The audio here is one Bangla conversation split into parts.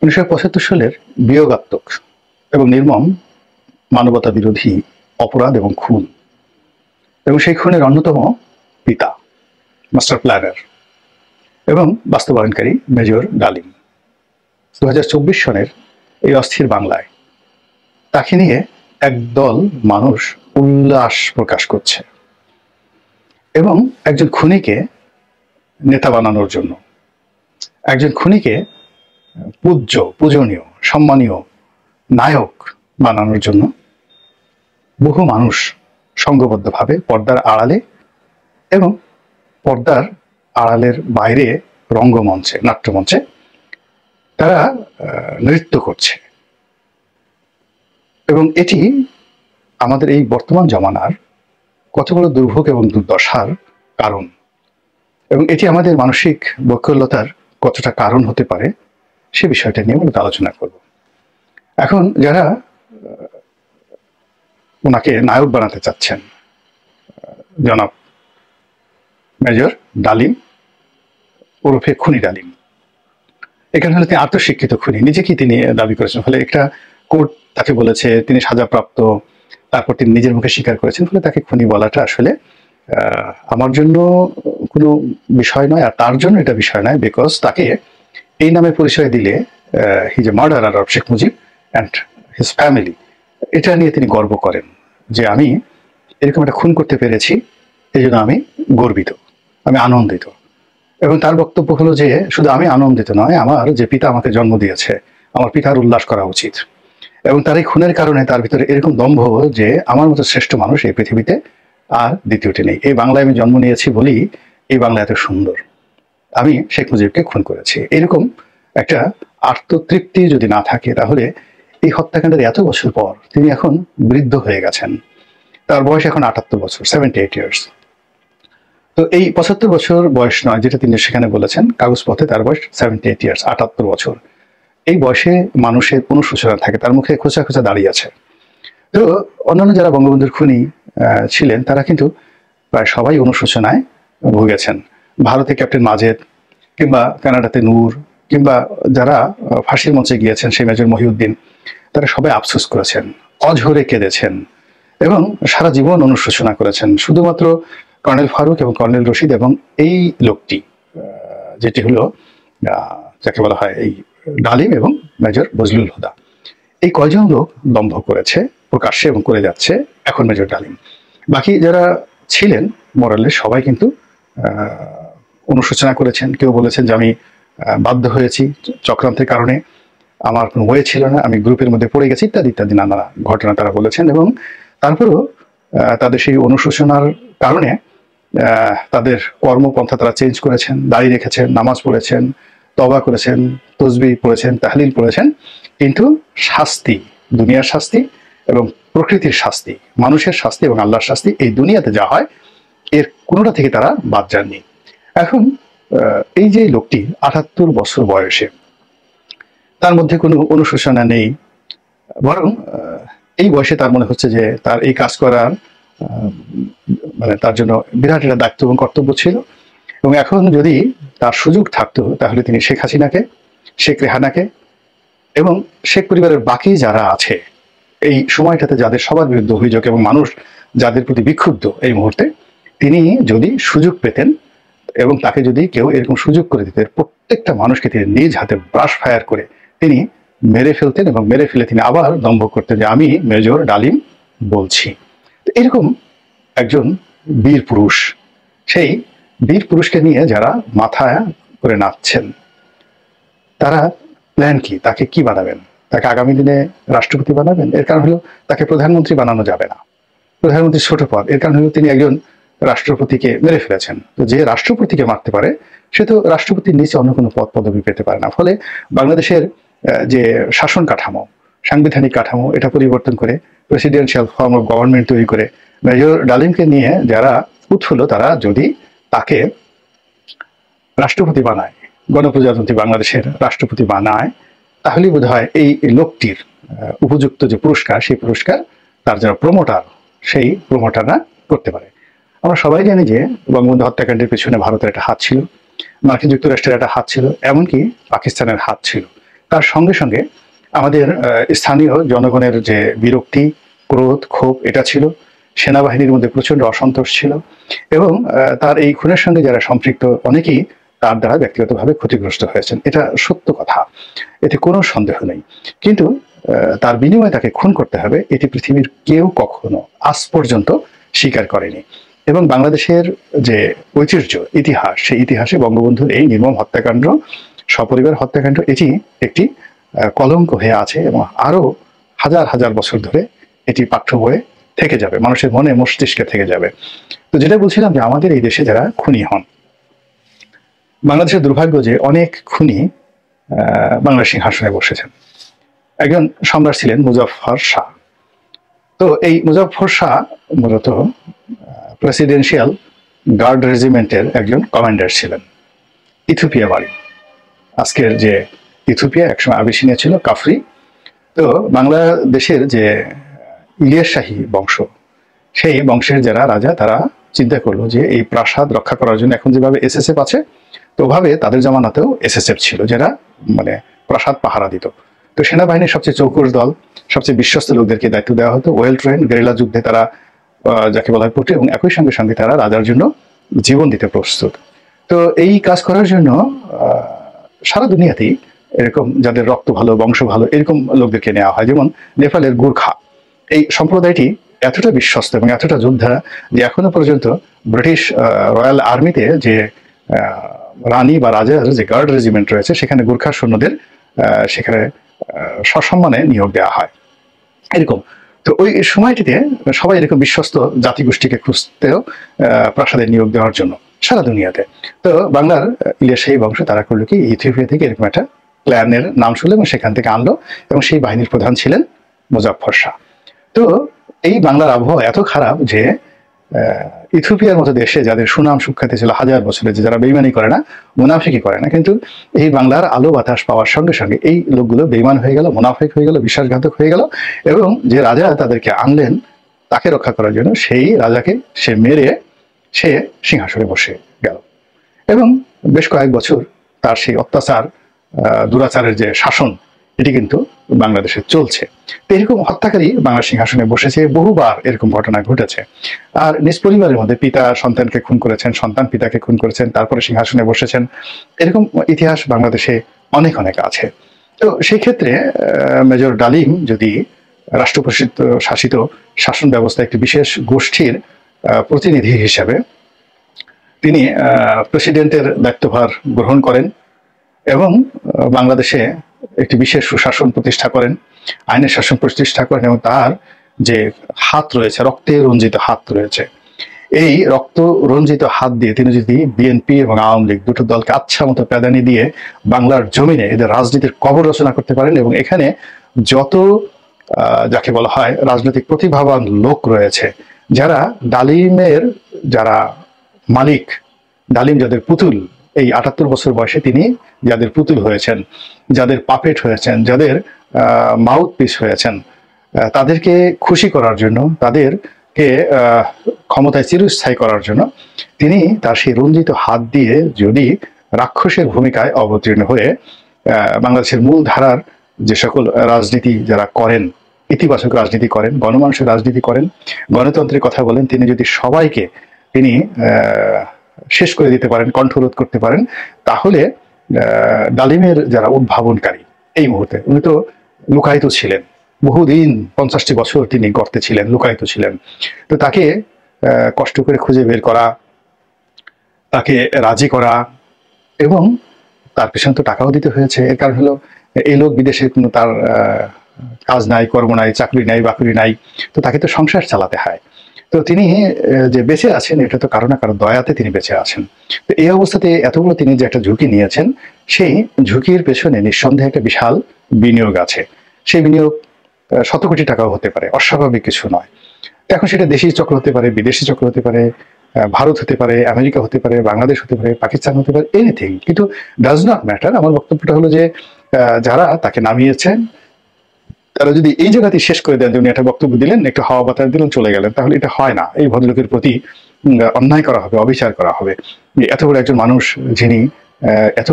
1975 সালের বিয়োগাত্মক এবং নির্মম মানবতা বিরোধী অপরাধ এবং খুন, এবং সেই খুনের অন্যতম পিতা, মাস্টার প্ল্যানার এবং বাস্তবায়নকারী মেজর ডালিম। 2024 সনের এই অস্থির বাংলায় তাকে নিয়ে একদল মানুষ উল্লাস প্রকাশ করছে এবং একজন খুনিকে নেতা বানানোর জন্য, একজন খুনিকে পূজনীয়, সম্মানীয় নায়ক বানানোর জন্য বহু মানুষ সংঘবদ্ধভাবে পর্দার আড়ালে এবং পর্দার আড়ালের বাইরে রঙ্গমঞ্চে, নাট্যমঞ্চে তারা নৃত্য করছে। এবং এটি আমাদের এই বর্তমান জমানার কত বড় দুর্ভোগ এবং দুর্দশার কারণ, এবং এটি আমাদের মানসিক বৈকল্যতার কতটা কারণ হতে পারে সে বিষয়টা নিয়ে মূলত আলোচনা করব। এখন যারা ওনাকে নায়ক বানাতে চাচ্ছেন, জনাব মেজর ডালিম ওরফে খুনি ডালিম, এখানে হলে তিনি আত্মশিক্ষিত খুনি, নিজেকেই তিনি দাবি করেছেন। ফলে একটা কোর্ট তাকে বলেছে তিনি সাজাপ্রাপ্ত, তারপর তিনি নিজের মুখে স্বীকার করেছেন। ফলে তাকে খুনি বলাটা আসলে আমার জন্য কোনো বিষয় নয়, আর তার জন্য এটা বিষয় নয়, বিকজ তাকে এই নামে পরিচয় দিলে হি যে murderer of Sheikh Mujib and his family, এটা নিয়ে তিনি গর্ব করেন যে আমি এরকম একটা খুন করতে পেরেছি, এই জন্য আমি গর্বিত, আমি আনন্দিত। এবং তার বক্তব্য হলো যে শুধু আমি আনন্দিত নয়, আমার যে পিতা আমাকে জন্ম দিয়েছে, আমার পিতার উল্লাস করা উচিত। এবং তার এই খুনের কারণে তার ভিতরে এরকম দম্ভ যে আমার মতো শ্রেষ্ঠ মানুষ এই পৃথিবীতে আর দ্বিতীয়টি নেই। এই বাংলায় আমি জন্ম নিয়েছি বলি এই বাংলা এত সুন্দর, আমি শেখ মুজিবকে খুন করেছি। এরকম একটা আত্মতৃপ্তি যদি না থাকে, তাহলে এই হত্যাকাণ্ডের এত বছর পর তিনি এখন বৃদ্ধ হয়ে গেছেন, তার বয়স এখন 78 বছর, 78 ইয়ার্স। তো এই 75 বছর বয়স নয় যেটা তিনি সেখানে বলেছেন, কাগজপত্রে তার বয়স 78 ইয়ার্স, 78 বছর। এই বয়সে মানুষের অনুশোচনা থাকে, তার মুখে খোঁচা খোঁচা দাঁড়িয়ে আছে। তো অন্যান্য যারা বঙ্গবন্ধুর খুনি ছিলেন তারা কিন্তু প্রায় সবাই অনুশোচনায় ভুগেছেন। ভারতে ক্যাপ্টেন মাজেদ, কিংবা কানাডাতে নূর, কিংবা যারা ফাঁসির মঞ্চে গিয়েছেন সেই মেজর মহিউদ্দিন, তারা সবাই আফসোস করেছেন, অঝরে কেঁদেছেন এবং সারা জীবন অনুশোচনা করেছেন। শুধুমাত্র কর্নেল ফারুক এবং কর্নেল রশিদ এবং এই লোকটি, যেটি হলো যাকে বলা হয় এই ডালিম এবং মেজর বজলুল হুদা, এই কয়জন লোক দম্ভ করেছে প্রকাশ্যে এবং করে যাচ্ছে এখন মেজর ডালিম। বাকি যারা ছিলেন মোরালে সবাই কিন্তু অনুশোচনা করেছেন। কেউ বলেছেন যে আমি বাধ্য হয়েছি চক্রান্তের কারণে, আমার কোনো ওয়ে ছিল না, আমি গ্রুপের মধ্যে পড়ে গেছি, ইত্যাদি ইত্যাদি নানা ঘটনা তারা বলেছেন। এবং তারপরেও তাদের সেই অনুশোচনার কারণে তাদের কর্মপন্থা তারা চেঞ্জ করেছেন, দাঁড়িয়ে রেখেছেন, নামাজ পড়েছেন, তওবা করেছেন, তসবিহ পড়েছেন, তাহলিল পড়েছেন, কিন্তু শাস্তি, দুনিয়ার শাস্তি এবং প্রকৃতির শাস্তি, মানুষের শাস্তি এবং আল্লাহর শাস্তি, এই দুনিয়াতে যা হয় এর কোনোটা থেকে তারা বাদ যাননি। এখন এই যে লোকটি 78 বছর বয়সে, তার মধ্যে কোনো অনুশোচনা নেই, বরং এই বয়সে তার মনে হচ্ছে যে তার এই কাজ করার মানে তার জন্য বিরাট একটা দায়িত্ব এবং কর্তব্য ছিল। এবং এখন যদি তার সুযোগ থাকতো তাহলে তিনি শেখ হাসিনাকে, শেখ রেহানাকে এবং শেখ পরিবারের বাকি যারা আছে এই সময়টাতে, যাদের সবার বিরুদ্ধে অভিযোগ এবং মানুষ যাদের প্রতি বিক্ষুব্ধ এই মুহূর্তে, তিনি যদি সুযোগ পেতেন এবং তাকে যদি কেউ এরকম সুযোগ করে দিতেন, প্রত্যেকটা মানুষকে তিনি নিজ হাতে ব্রাশ ফায়ার করে তিনি মেরে ফেলতেন এবং মেরে ফেলে তিনি আবার দম্ভ করতেন যে আমি মেজর ডালিম বলছি। এরকম একজন বীর পুরুষ, সেই বীর পুরুষকে নিয়ে যারা মাথা করে নাচছেন, তারা প্ল্যান কি? তাকে কি বানাবেন? তাকে আগামী দিনে রাষ্ট্রপতি বানাবেন? এর কারণ হলো তাকে প্রধানমন্ত্রী বানানো যাবে না, প্রধানমন্ত্রী ছোট পদ। এর কারণ হলো তিনি একজন রাষ্ট্রপতিকে মেরে ফেলেছেন। তো যে রাষ্ট্রপতিকে মারতে পারে সে তো রাষ্ট্রপতির নিচে অন্য কোনো পদ পদবি পেতে পারে না। ফলে বাংলাদেশের যে শাসন কাঠামো, সাংবিধানিক কাঠামো, এটা পরিবর্তন করে প্রেসিডেন্সিয়াল ফর্ম অফ গভর্নমেন্ট তৈরি করে মেজর ডালিমকে নিয়ে যারা উৎফুল্ল, তারা যদি তাকে রাষ্ট্রপতি বানায়, গণপ্রজাতন্ত্রী বাংলাদেশের রাষ্ট্রপতি বানায়, তাহলেই বোধ হয় এই লোকটির উপযুক্ত যে পুরস্কার, সেই পুরস্কার তার যারা প্রমোটার, সেই প্রমোটাররা করতে পারে। আমরা সবাই জানি যে বঙ্গবন্ধু হত্যাকাণ্ডের পেছনে ভারতের একটা হাত ছিল, মার্কিন যুক্তরাষ্ট্রের একটা হাত ছিল, এমনকি পাকিস্তানের হাত ছিল। তার সঙ্গে সঙ্গে আমাদের স্থানীয় জনগণের যে বিরক্তি, ক্রোধ, ক্ষোভ এটা ছিল। সেনাবাহিনীর মধ্যে প্রচন্ড অসন্তোষ ছিল এবং তার এই খুনের সঙ্গে যারা সম্পৃক্ত অনেকেই তার দ্বারা ব্যক্তিগতভাবে ক্ষতিগ্রস্ত হয়েছেন। এটা সত্য কথা, এতে কোনো সন্দেহ নেই। কিন্তু তার বিনিময়ে তাকে খুন করতে হবে এটি পৃথিবীর কেউ কখনো আজ পর্যন্ত স্বীকার করেনি। এবং বাংলাদেশের যে ঐতিহ্য, ইতিহাস, সেই ইতিহাসে বঙ্গবন্ধুর এই নির্মম হত্যাকাণ্ড, সপরিবার হত্যাকাণ্ড, এটি একটি কলঙ্ক হয়ে আছে এবং আরো হাজার হাজার বছর ধরে এটি পাঠ্য বইয়ে থেকে যাবে, মানুষের মনে মস্তিষ্কে থেকে যাবে। তো যেটা বলছিলাম যে আমাদের এই দেশে যারা খুনি হন, বাংলাদেশের দুর্ভাগ্য যে অনেক খুনি বাংলার সিংহাসনে বসেছেন। একজন সম্রাট ছিলেন মুজাফফর শাহ। তো এই মুজাফফর শাহ মূলত প্রেসিডেন্সিয়াল গার্ড রেজিমেন্টের একজন কমান্ডার ছিলেন। ইথিওপিয়া বাড়ি, আজকের যে ইথিওপিয়া একসময় আবিসিনিয়া ছিল, কাফরি। তো বাংলাদেশের যে ইলিয়াস শাহী বংশ, সেই বংশের যারা রাজা তারা চিন্তা করলো যে এই প্রাসাদ রক্ষা করার জন্য এখন যেভাবে এসএসএফ আছে, তো ওভাবে তাদের জামানাতেও এসএসএফ ছিল, যারা মানে প্রাসাদ পাহারা দিত। তো সেনাবাহিনীর সবচেয়ে চৌকুশ দল, সবচেয়ে বিশ্বস্ত লোকদেরকে দায়িত্ব দেওয়া হতো। ওয়েল ট্রেন গেরিলা যুদ্ধে তারা যাকে বলা হয় পটে, এবং একই সঙ্গে সঙ্গে তারা রাজার জন্য জীবন দিতে প্রস্তুত। তো এই কাজ করার জন্য সারা দুনিয়াতেই এরকম যাদের রক্ত ভালো, বংশ ভালো, এরকম লোকদেরকে নেওয়া হয়। যেমন নেপালের গুর্খা, এই সম্প্রদায়টি এতটা বিশ্বস্ত এবং এতটা যোদ্ধা যে এখনো পর্যন্ত ব্রিটিশ রয়্যাল আর্মিতে যে রানী বা রাজার যে গার্ড রেজিমেন্ট রয়েছে, সেখানে গুর্খা সৈন্যদের সেখানে সসম্মানে নিয়োগ দেওয়া হয় এরকম। তো ওই সময়টিতে সবাই এরকম বিশ্বস্ত জাতিগোষ্ঠীকে খুঁজতেও প্রাসাদে নিয়োগ দেওয়ার জন্য সারা দুনিয়াতে। তো বাংলার ইলিয়াস শাহী বংশ তারা করলো কি, ইথিওপিয়া থেকে এরকম একটা প্ল্যানের নাম শুনলো এবং সেখান থেকে আনলো, এবং সেই বাহিনীর প্রধান ছিলেন মুজাফফর শাহ। তো এই বাংলার আবহাওয়া এত খারাপ যে ইথিওপিয়ার মতো দেশে যাদের সুনাম সুখ্যাতি ছিল হাজার বছরে, যে যারা বেইমানি করে না, মুনাফিকি করে না, কিন্তু এই বাংলার আলো বাতাস পাওয়ার সঙ্গে সঙ্গে এই লোকগুলো বেইমান হয়ে গেল, মুনাফিক হয়ে গেল, বিশ্বাসঘাতক হয়ে গেল, এবং যে রাজা তাদেরকে আনলেন তাকে রক্ষা করার জন্য, সেই রাজাকে সে মেরে সে সিংহাসনে বসে গেল। এবং বেশ কয়েক বছর তার সেই অত্যাচার, দুরাচারের যে শাসন, এটি কিন্তু বাংলাদেশে চলছে। তো এরকম হত্যাকারী বাংলা সিংহাসনে বসেছে, বহুবার এরকম ঘটনা ঘটেছে। আর নিজ পরিবারের মধ্যে পিতা সন্তানকে খুন করেছেন, সন্তান পিতাকে খুন করেছেন, তারপরে সিংহাসনে বসেছেন, এরকম ইতিহাস বাংলাদেশে অনেক অনেক আছে। তো সেই ক্ষেত্রে মেজর ডালিম যদি রাষ্ট্রপ্রসিদ্ধ শাসিত শাসন ব্যবস্থা একটি বিশেষ গোষ্ঠীর প্রতিনিধি হিসাবে তিনি প্রেসিডেন্টের দায়িত্বভার গ্রহণ করেন এবং বাংলাদেশে একটি বিশেষ সুশাসন প্রতিষ্ঠা করেন, আইনের শাসন প্রতিষ্ঠা করেন, এবং তার যে হাত রয়েছে, রক্তে রঞ্জিত হাত রয়েছে, এই রক্ত রঞ্জিত হাত দিয়ে তিনি যদি বিএনপি এবং আওয়ামী লীগ দুটো দলকে আচ্ছা মতো প্যাদানি দিয়ে বাংলার জমিনে এদের রাজনীতির কবর রচনা করতে পারেন, এবং এখানে যত যাকে বলা হয় রাজনৈতিক প্রতিভাবান লোক রয়েছে, যারা ডালিমের যারা মালিক, ডালিম যাদের পুতুল, এই ৭৮ বছর বয়সে তিনি যাদের পুতুল হয়েছেন, যাদের পাপেট হয়েছেন, যাদের মাউথ পিস হয়েছেন, তাদেরকে খুশি করার জন্য, তাদেরকে ক্ষমতায় চিরস্থায়ী করার জন্য তিনি তার সেই রঞ্জিত হাত দিয়ে যদি রাক্ষসের ভূমিকায় অবতীর্ণ হয়ে বাংলাদেশের মূল ধারার যে সকল রাজনীতি যারা করেন, ইতিবাচক রাজনীতি করেন, গণমানুষের রাজনীতি করেন, গণতন্ত্রের কথা বলেন, তিনি যদি সবাইকে তিনি শেষ করে দিতে পারেন, কণ্ঠরোধ করতে পারেন, তাহলে ডালিমের যারা উদ্ভাবনকারী এই মুহূর্তে, উনি তো লুকায়িত ছিলেন বহুদিন, 50টি বছর তিনি গর্তে ছিলেন, লুকায়িত ছিলেন। তো তাকে কষ্ট করে খুঁজে বের করা, তাকে রাজি করা, এবং তার পেছনে তো টাকাও দিতে হয়েছে। এর কারণ হলো এই লোক বিদেশে কোনো তার কাজ নাই, কর্ম নাই, চাকরি নাই, বাকরি নাই, তো তাকে তো সংসার চালাতে হয়। তো তিনি যে বেঁচে আছেন এটা তো কারো না কারো দয়াতে তিনি বেঁচে আছেন। তো এই অবস্থাতে এতগুলো তিনি যে একটা ঝুঁকি নিয়েছেন, সেই ঝুঁকির পেছনে নিঃসন্দেহে একটা বিশাল বিনিয়োগ আছে। সেই বিনিয়োগ শত কোটি টাকাও হতে পারে, অস্বাভাবিক কিছু নয়। এখন সেটা দেশি চক্র হতে পারে, বিদেশি চক্র হতে পারে, ভারত হতে পারে, আমেরিকা হতে পারে, বাংলাদেশ হতে পারে, পাকিস্তান হতে পারে, এনিথিং, কিন্তু ডাজ নট ম্যাটার। আমার বক্তব্যটা হলো যে যারা তাকে নামিয়েছেন তারা যদি এই জায়গাতেই শেষ করে দেন, উনি একটা বক্তব্য দিলেন, একটু হাওয়া বাতাস দিলেন, চলে গেলেন, তাহলে এটা হয় না। এই ভদ্রলোকের প্রতি অন্যায় করা হবে, অবিচার করা হবে। এত বড় একজন মানুষ যিনি এত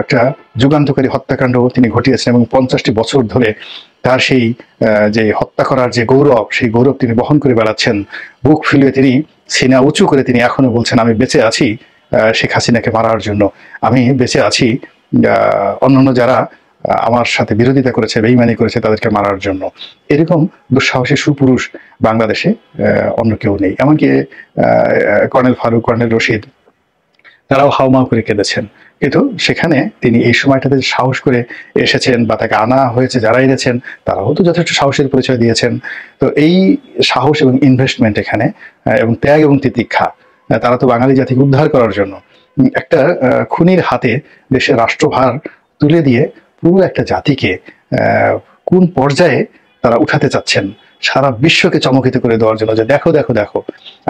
একটা যুগান্তকারী হত্যাকাণ্ড তিনি ঘটিয়েছেন এবং 50টি বছর ধরে তার সেই যে হত্যা করার যে গৌরব, সেই গৌরব তিনি বহন করে বেড়াচ্ছেন। বুক ফুলিয়ে তিনি সিনা উঁচু করে তিনি এখনো বলছেন, আমি বেঁচে আছি শেখ হাসিনাকে মারার জন্য, আমি বেঁচে আছি অন্যান্য যারা আমার সাথে বিরোধিতা করেছে, বেইমানি করেছে তাদেরকে মারার জন্য। এরকম দুঃসাহসী সুপুরুষ বাংলাদেশে অন্য কেউ নেই। এমনকি কর্নেল ফারুক, কর্নেল রশিদ, তারাও হাউমাউ করে কেঁদেছেন। কিন্তু সেখানে তিনি এই সময়টাতে সাহস করে এসেছেন বা তাকে আনা হয়েছে যারা এনেছেন তারাও তো যথেষ্ট সাহসের পরিচয় দিয়েছেন। তো এই সাহস এবং ইনভেস্টমেন্ট এখানে এবং ত্যাগ এবং তিতিক্ষা, তারা তো বাঙালি জাতিকে উদ্ধার করার জন্য একটা খুনির হাতে দেশের রাষ্ট্রভার তুলে দিয়ে পুরো একটা জাতিকে কোন পর্যায়ে তারা উঠাতে চাচ্ছেন, সারা বিশ্বকে চমকিত করে দেওয়ার জন্য, যে দেখো দেখো দেখো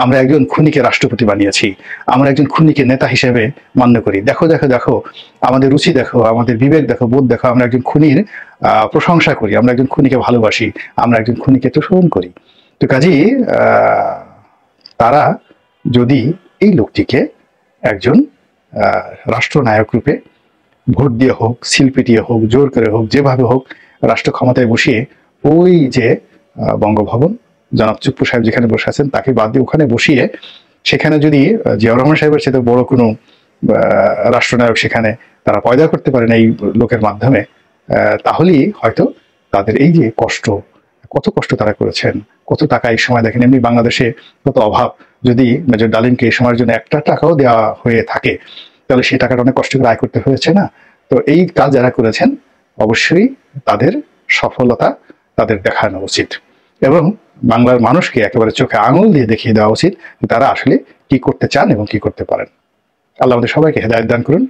আমরা একজন খুনিকে রাষ্ট্রপতি বানিয়েছি, আমরা একজন খুনিকে নেতা হিসেবে মান্য করি, দেখো দেখো দেখো আমাদের রুচি দেখো, আমাদের বিবেক দেখো, বোধ দেখো, আমরা একজন খুনির প্রশংসা করি, আমরা একজন খুনিকে ভালোবাসি, আমরা একজন খুনিকে তোষণ করি। তো কাজেই তারা যদি এই লোকটিকে একজন রাষ্ট্রনায়ক রূপে ভোট দিয়ে হোক, সিল পিটিয়ে হোক, জোর করে হোক, যেভাবে হোক রাষ্ট্র ক্ষমতায় বসিয়ে ওই যে বঙ্গভবন, জনাব চুপ্পু সাহেব যেখানে বসে আছেন তাকে বাদ দিয়ে ওখানে বসিয়ে সেখানে যদি জিয়াউর রহমান সাহেবের সাথে বড় কোনো রাষ্ট্রনায়ক সেখানে তারা পয়দা করতে পারেন এই লোকের মাধ্যমে, তাহলেই হয়তো তাদের এই যে কষ্ট, কত কষ্ট তারা করেছেন, কত টাকা এই সময় দেখেন, এমনি বাংলাদেশে কত অভাব, যদি মেজর ডালিমকে এই সময়ের জন্য একটা টাকাও দেওয়া হয়ে থাকে তাহলে সেই টাকাটা অনেক কষ্ট করে আয় করতে হয়েছে না? তো এই কাজ যারা করেছেন অবশ্যই তাদের সফলতা তাদের দেখানো উচিত এবং বাংলার মানুষকে একেবারে চোখে আঙুল দিয়ে দেখিয়ে দেওয়া উচিত তারা আসলে কি করতে চান এবং কি করতে পারেন। আল্লাহ আমাদের সবাইকে হেদায়েত দান করুন।